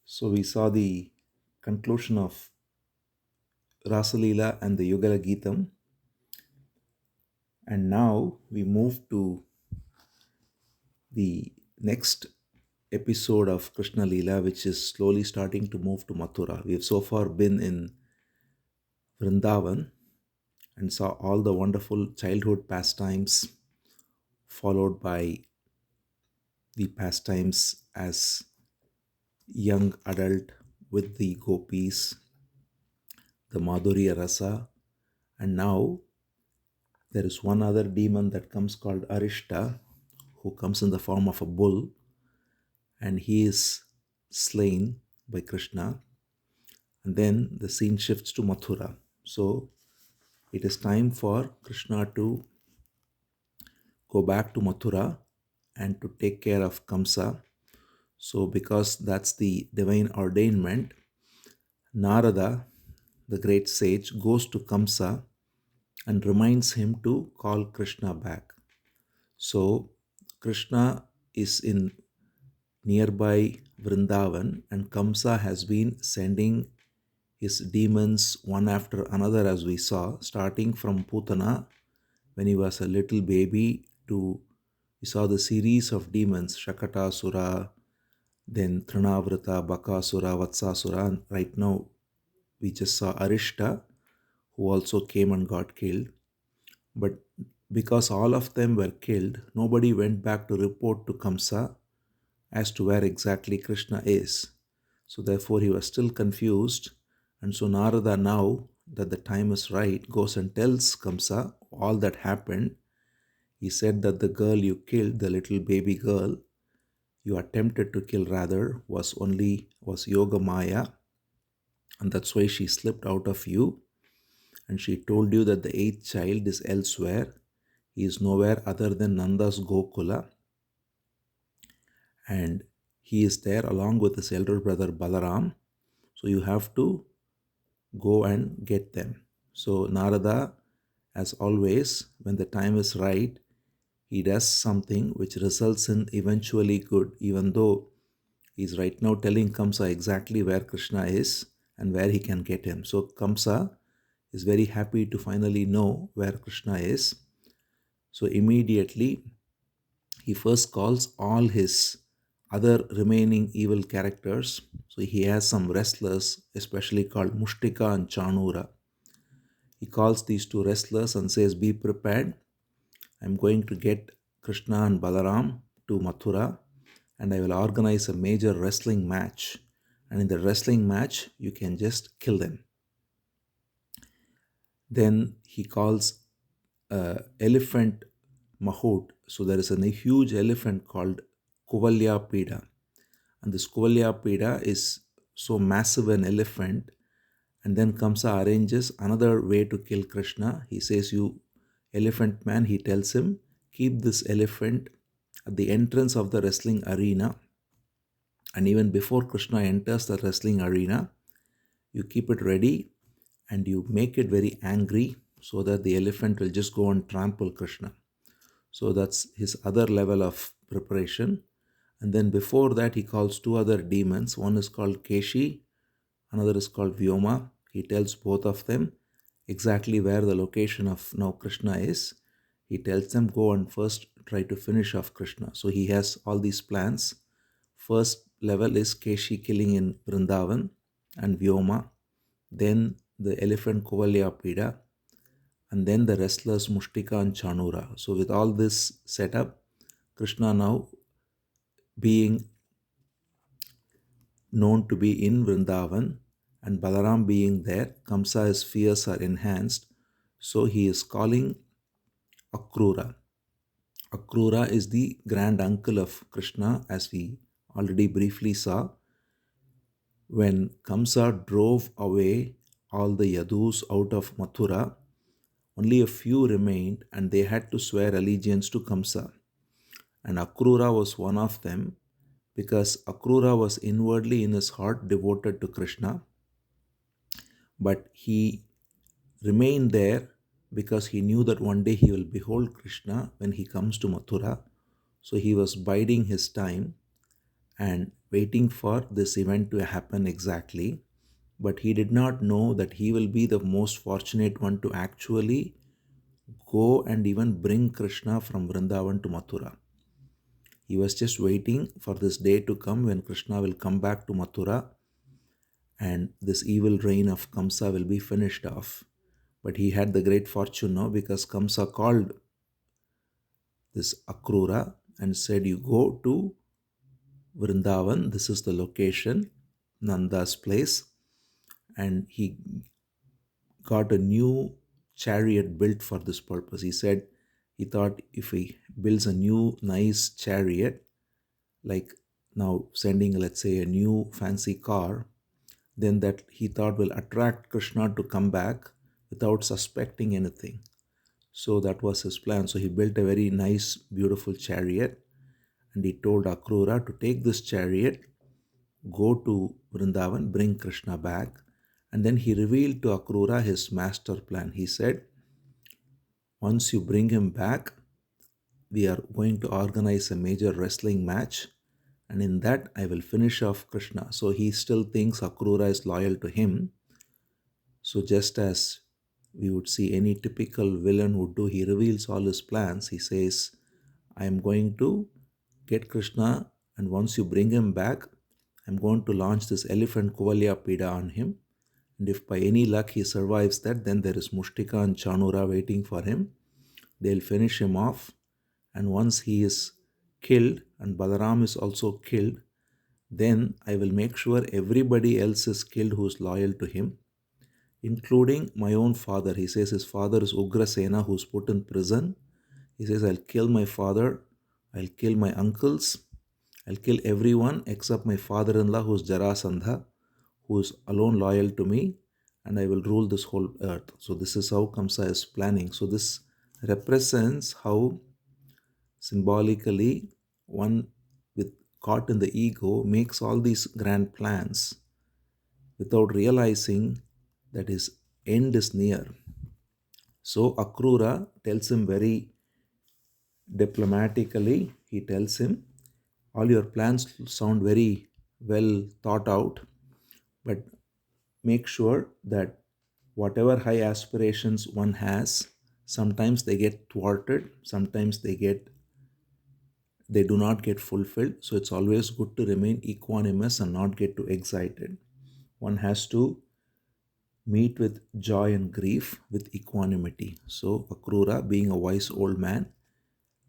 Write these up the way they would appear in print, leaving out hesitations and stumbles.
So we saw the conclusion of Rasalila and the Yugala Geetam, and now we move to the next episode of Krishna Leela, which is slowly starting to move to Mathura. We have so far been in Vrindavan and saw all the wonderful childhood pastimes, followed by the pastimes as young adult with the gopis, the Madhurya Rasa, and now there is one other demon that comes called Arishta, who comes in the form of a bull, and he is slain by Krishna. And then the scene shifts to Mathura. So it is time for Krishna to go back to Mathura and to take care of Kamsa. So, because that's the divine ordainment, Narada, the great sage, goes to Kamsa and reminds him to call Krishna back. So, Krishna is in nearby Vrindavan, and Kamsa has been sending his demons one after another, as we saw, starting from Putana when he was a little baby to we saw the series of demons Shakatasura, then Trinavrata, Bakasura, Vatsasura, and right now we just saw Arishta, who also came and got killed. But because all of them were killed, nobody went back to report to Kamsa as to where exactly Krishna is. So therefore he was still confused. And so Narada, now that the time is right, goes and tells Kamsa all that happened. He said that the girl you killed, the little baby girl, you attempted to kill rather, was Yoga Maya, and that's why she slipped out of you. And she told you that the eighth child is elsewhere. He is nowhere other than Nanda's Gokula, and he is there along with his elder brother Balaram. So you have to go and get them. So Narada, as always, when the time is right, he does something which results in eventually good, even though he's right now telling Kamsa exactly where Krishna is and where he can get him. So Kamsa is very happy to finally know where Krishna is. So immediately he first calls all his other remaining evil characters. So he has some wrestlers, especially called Mushtika and Chanura. He calls these two wrestlers and says, "Be prepared. I'm going to get Krishna and Balaram to Mathura, and I will organize a major wrestling match. And in the wrestling match, you can just kill them." Then he calls elephant Mahout. So there is a huge elephant called Kuvalya Pida. And this Kuvalya Pida is so massive an elephant. And then Kamsa arranges another way to kill Krishna. He says, "You elephant man," he tells him, "keep this elephant at the entrance of the wrestling arena. And even before Krishna enters the wrestling arena, you keep it ready and you make it very angry so that the elephant will just go and trample Krishna." So that's his other level of preparation. And then before that, he calls two other demons. One is called Keshi, another is called Vyoma. He tells both of them exactly where the location of now Krishna is. He tells them, "Go and first try to finish off Krishna." So he has all these plans. First level is Keshi killing in Vrindavan and Vyoma. Then the elephant Kovalya Pida, and then the wrestlers Mushtika and Chanura. So with all this setup, Krishna now being known to be in Vrindavan and Balaram being there, Kamsa's fears are enhanced. So he is calling Akrura. Akrura is the grand uncle of Krishna, as we already briefly saw. When Kamsa drove away all the Yadus out of Mathura, only a few remained and they had to swear allegiance to Kamsa. And Akrura was one of them, because Akrura was inwardly in his heart devoted to Krishna, but he remained there because he knew that one day he will behold Krishna when he comes to Mathura. So he was biding his time, and waiting for this event to happen exactly, but he did not know that he will be the most fortunate one to actually go and even bring Krishna from Vrindavan to Mathura. He was just waiting for this day to come when Krishna will come back to Mathura and this evil reign of Kamsa will be finished off. But he had the great fortune now, because Kamsa called this Akrura and said, "You go to Vrindavan, this is the location, Nanda's place." And he got a new chariot built for this purpose. He said he thought if he builds a new nice chariot, like now sending, let's say, a new fancy car, then that he thought will attract Krishna to come back without suspecting anything. So that was his plan. So he built a very nice, beautiful chariot, and he told Akrura to take this chariot, go to Vrindavan, bring Krishna back. And then he revealed to Akrura his master plan. He said, once you bring him back, we are going to organize a major wrestling match, and in that I will finish off Krishna. So he still thinks Akrura is loyal to him. So just as we would see any typical villain would do, he reveals all his plans. He says, I am going to get Krishna, and once you bring him back, I'm going to launch this elephant Kuvalya Pida on him. And if by any luck he survives that, then there is Mushtika and Chanura waiting for him. They'll finish him off. And once he is killed and Balaram is also killed, then I will make sure everybody else is killed who is loyal to him, including my own father. He says his father is Ugrasena, who's put in prison. He says, I'll kill my father, I'll kill my uncles, I'll kill everyone except my father-in-law, who's Jarasandha, who is alone loyal to me, and I will rule this whole earth. So this is how Kamsa is planning. So this represents how symbolically one with caught in the ego makes all these grand plans without realizing that his end is near. So Akrura tells him very diplomatically, he tells him, all your plans sound very well thought out, but make sure that whatever high aspirations one has, sometimes they get thwarted, sometimes they do not get fulfilled. So it's always good to remain equanimous and not get too excited. One has to meet with joy and grief with equanimity. So Akrura, being a wise old man,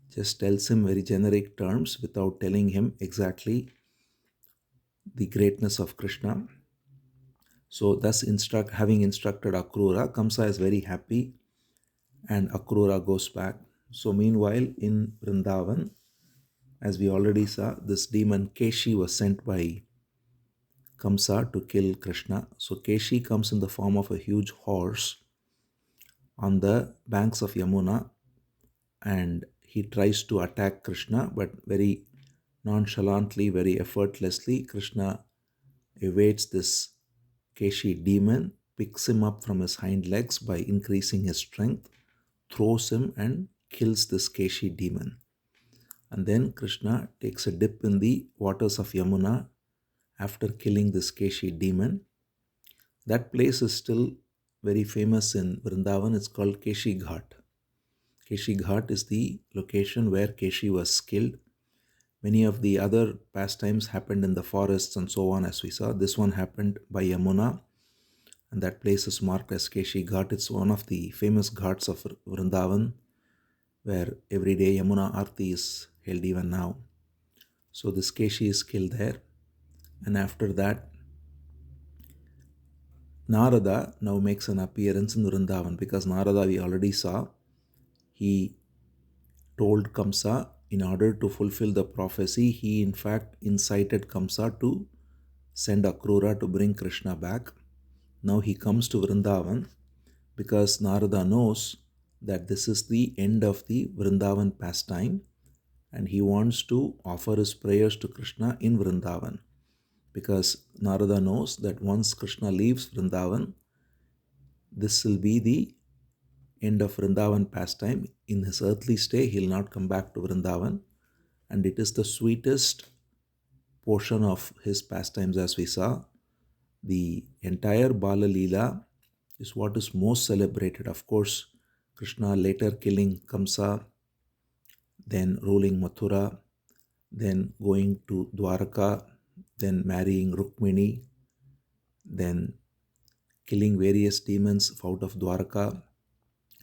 just tells him very generic terms without telling him exactly the greatness of Krishna. So thus having instructed Akrura, Kamsa is very happy and Akrura goes back. So meanwhile in Vrindavan, as we already saw, this demon Keshi was sent by Kamsa to kill Krishna. So Keshi comes in the form of a huge horse on the banks of Yamuna, and he tries to attack Krishna, but very nonchalantly, very effortlessly, Krishna evades this Keshi demon, picks him up from his hind legs by increasing his strength, throws him and kills this Keshi demon. And then Krishna takes a dip in the waters of Yamuna after killing this Keshi demon. That place is still very famous in Vrindavan. It's called Keshi Ghat. Keshi Ghat is the location where Keshi was killed. Many of the other pastimes happened in the forests and so on, as we saw. This one happened by Yamuna, and that place is marked as Keshi Ghat. It's one of the famous ghats of Vrindavan, where every day Yamuna Aarti is held even now. So this Keshi is killed there. And after that, Narada now makes an appearance in Vrindavan, because Narada, we already saw, he told Kamsa, in order to fulfill the prophecy, he in fact incited Kamsa to send Akrura to bring Krishna back. Now he comes to Vrindavan because Narada knows that this is the end of the Vrindavan pastime, and he wants to offer his prayers to Krishna in Vrindavan, because Narada knows that once Krishna leaves Vrindavan, this will be the end of Vrindavan pastime. In his earthly stay, he will not come back to Vrindavan, and it is the sweetest portion of his pastimes as we saw. The entire Bala Leela is what is most celebrated. Of course, Krishna later killing Kamsa, then ruling Mathura, then going to Dwaraka, then marrying Rukmini, then killing various demons out of Dwaraka,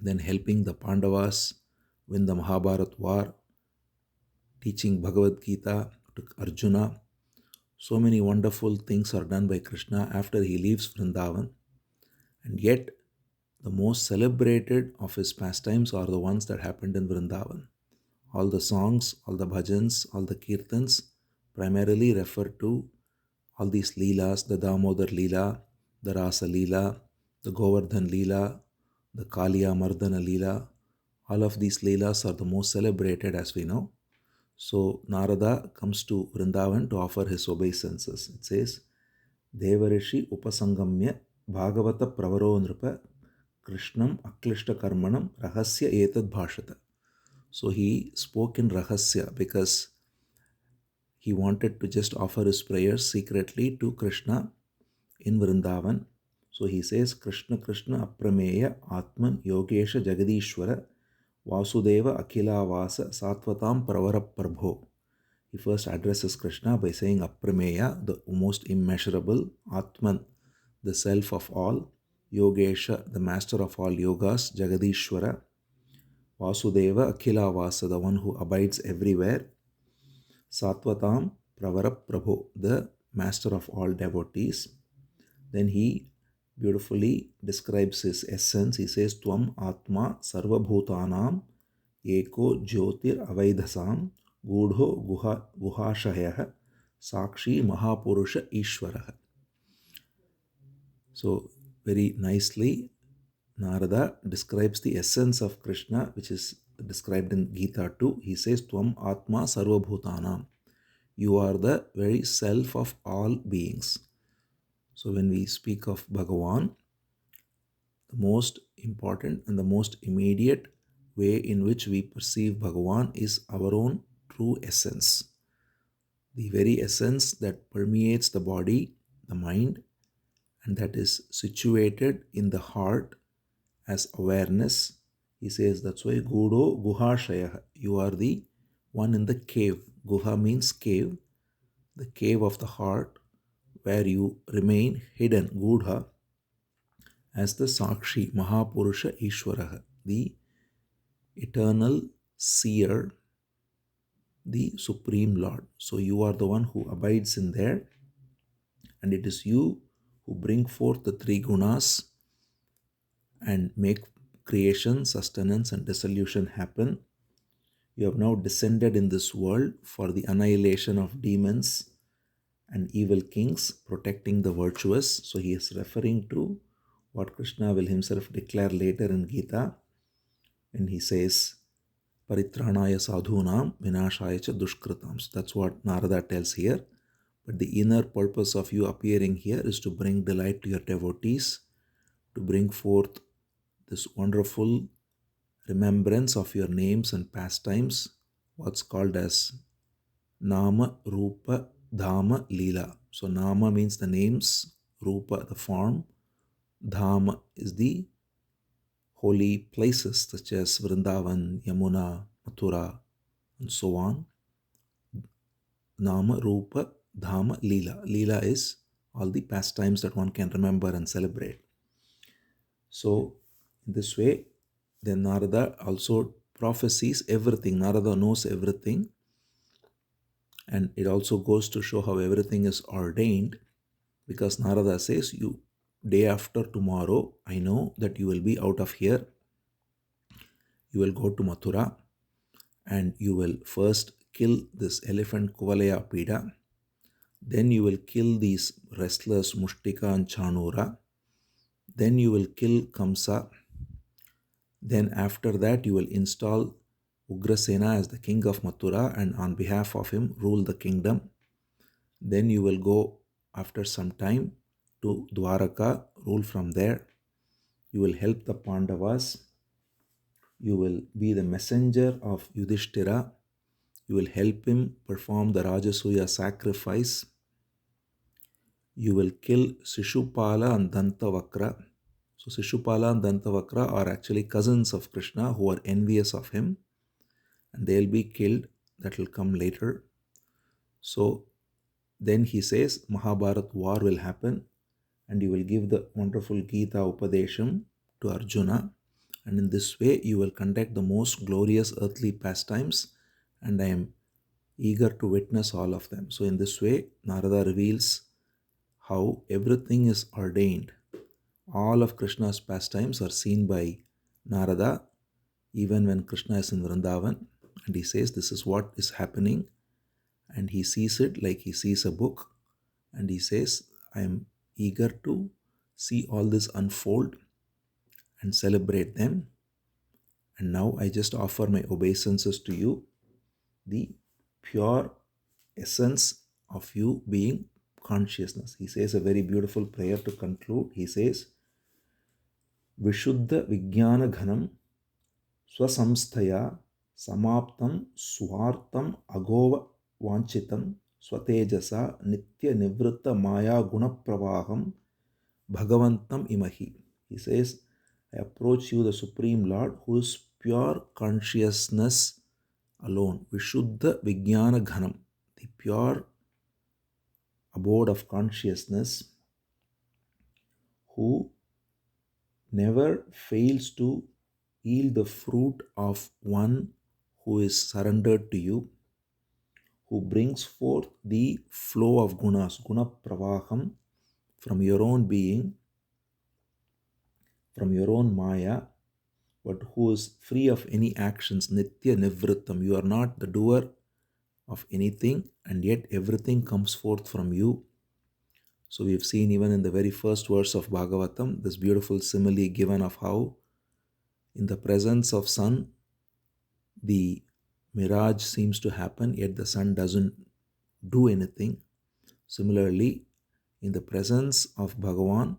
then helping the Pandavas win the Mahabharat war, teaching Bhagavad Gita to Arjuna. So many wonderful things are done by Krishna after he leaves Vrindavan. And yet, the most celebrated of his pastimes are the ones that happened in Vrindavan. All the songs, all the bhajans, all the kirtans primarily refer to all these leelas, the Damodar Leela, the Rasa Leela, the Govardhan Leela, the Kaliya Mardana Leela. All of these leelas are the most celebrated, as we know. So Narada comes to Vrindavan to offer his obeisances. It says, Devarishi Upasangamya Bhagavata Pravaro Nripa Krishnam Aklishta Karmanam Rahasya Etad Bhashata. So he spoke in Rahasya because he wanted to just offer his prayers secretly to Krishna in Vrindavan. So he says, Krishna Krishna Aprameya Atman Yogesha Jagadishwara Vasudeva Akhilavasa Satvatam Pravara Prabho. He first addresses Krishna by saying Aprameya, the most immeasurable, Atman, the self of all, Yogesha, the master of all yogas, Jagadishwara, Vasudeva Akhilavasa, the one who abides everywhere, Satvatam Pravara Prabhu, the master of all devotees. Then he beautifully describes his essence. He says, Tvam Atma Sarva Bhutanam Eko Jyotir Avaidhasam Gudho Guhashayah Sakshi Mahapurusha Ishwaraha. So, very nicely, Narada describes the essence of Krishna, which is described in Gita too. He says, Tvam Atma Sarva Bhutanam. You are the very self of all beings. So when we speak of Bhagavan, the most important and the most immediate way in which we perceive Bhagavan is our own true essence. The very essence that permeates the body, the mind, and that is situated in the heart as awareness. He says that's why Gudo Guhashaya, you are the one in the cave. Guha means cave, the cave of the heart where you remain hidden, Gudha, as the Sakshi, Mahapurusha Ishwaraha, the eternal seer, the Supreme Lord. So you are the one who abides in there, and it is you who bring forth the three gunas and make creation, sustenance, and dissolution happen. You have now descended in this world for the annihilation of demons and evil kings, protecting the virtuous. So he is referring to what Krishna will himself declare later in Gita when he says, Paritranaya sadhunam vinashaya cha dushkritam. So that's what Narada tells here. But the inner purpose of you appearing here is to bring delight to your devotees, to bring forth this wonderful remembrance of your names and pastimes, what's called as Nama, Rupa, Dhama, Leela. So Nama means the names, Rupa, the form, Dhama is the holy places such as Vrindavan, Yamuna, Mathura, and so on. Nama, Rupa, Dhama, Leela. Leela is all the pastimes that one can remember and celebrate. So, in this way, then Narada also prophesies everything. Narada knows everything. And it also goes to show how everything is ordained, because Narada says, you day after tomorrow, I know that you will be out of here. You will go to Mathura and you will first kill this elephant Kuvalaya Pida. Then you will kill these wrestlers Mushtika and Chanura. Then you will kill Kamsa. Then after that you will install Ugrasena as the king of Mathura and on behalf of him rule the kingdom. Then you will go after some time to Dwaraka, rule from there. You will help the Pandavas. You will be the messenger of Yudhishthira. You will help him perform the Rajasuya sacrifice. You will kill Sishupala and Dantavakra. So Sishupala and Dantavakra are actually cousins of Krishna who are envious of him, and they'll be killed. That will come later. So then he says Mahabharat war will happen, and you will give the wonderful Gita Upadesham to Arjuna, and in this way you will conduct the most glorious earthly pastimes, and I am eager to witness all of them. So in this way Narada reveals how everything is ordained. All of Krishna's pastimes are seen by Narada even when Krishna is in Vrindavan, and he says this is what is happening, and he sees it like he sees a book, and he says, I am eager to see all this unfold and celebrate them. And now I just offer my obeisances to you, the pure essence of you being consciousness. He says a very beautiful prayer to conclude. He says, Vishuddha Vijnana Ghanam Swasamsthaya Samaptam Swartam Agova Vanchitam Swatejasa Nitya Nivritta Maya Gunapravaham Bhagavantam Imahi. He says, I approach you, the Supreme Lord, who is pure consciousness alone. Vishuddha Vijnana Ghanam, the pure abode of consciousness, who never fails to yield the fruit of one who is surrendered to you, who brings forth the flow of gunas, guna pravaham, from your own being, from your own maya, but who is free of any actions, nitya nivrittam. You are not the doer of anything, and yet everything comes forth from you. So we've seen even in the very first verse of Bhagavatam, this beautiful simile given of how in the presence of sun, the mirage seems to happen, yet the sun doesn't do anything. Similarly, in the presence of Bhagavan,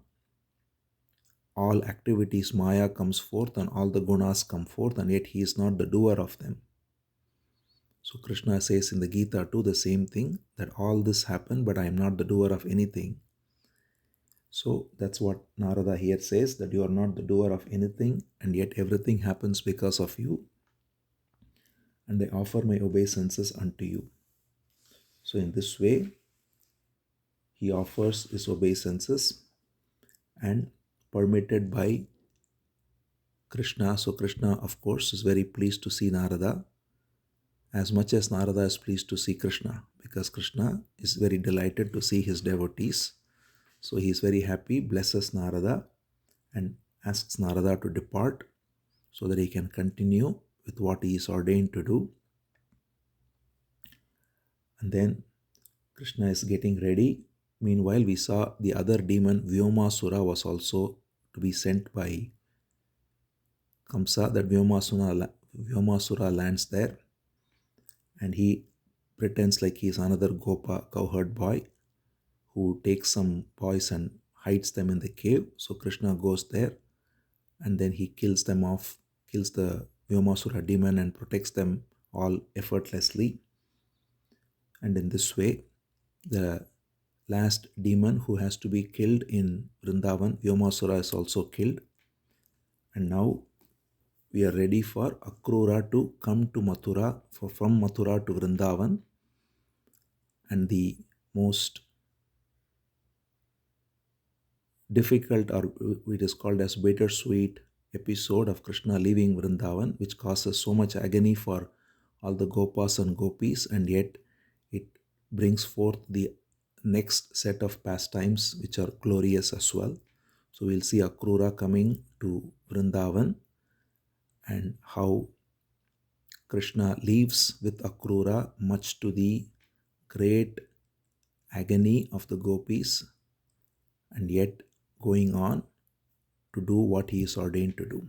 all activities, Maya comes forth and all the gunas come forth, and yet he is not the doer of them. So Krishna says in the Gita too the same thing, that all this happened, but I am not the doer of anything. So that's what Narada here says, that you are not the doer of anything, and yet everything happens because of you, and I offer my obeisances unto you. So in this way, he offers his obeisances, and permitted by Krishna. So Krishna, of course, is very pleased to see Narada, as much as Narada is pleased to see Krishna, because Krishna is very delighted to see his devotees. So he is very happy, blesses Narada, and asks Narada to depart so that he can continue with what he is ordained to do. And then Krishna is getting ready. Meanwhile, we saw the other demon, Vyomasura, was also to be sent by Kamsa. That Vyomasura lands there, and he pretends like he is another Gopa, cowherd boy, who takes some boys and hides them in the cave. So Krishna goes there, and then he kills them off, kills the Vyomasura demon and protects them all effortlessly. And in this way, the last demon who has to be killed in Vrindavan, Vyomasura, is also killed. And now we are ready for Akrura to come to Mathura, from Mathura to Vrindavan. And the most difficult, or it is called as bittersweet episode of Krishna leaving Vrindavan, which causes so much agony for all the Gopas and Gopis, and yet it brings forth the next set of pastimes which are glorious as well. So we'll see Akrura coming to Vrindavan, and how Krishna leaves with Akrura, much to the great agony of the Gopis, and yet going on to do what he is ordained to do.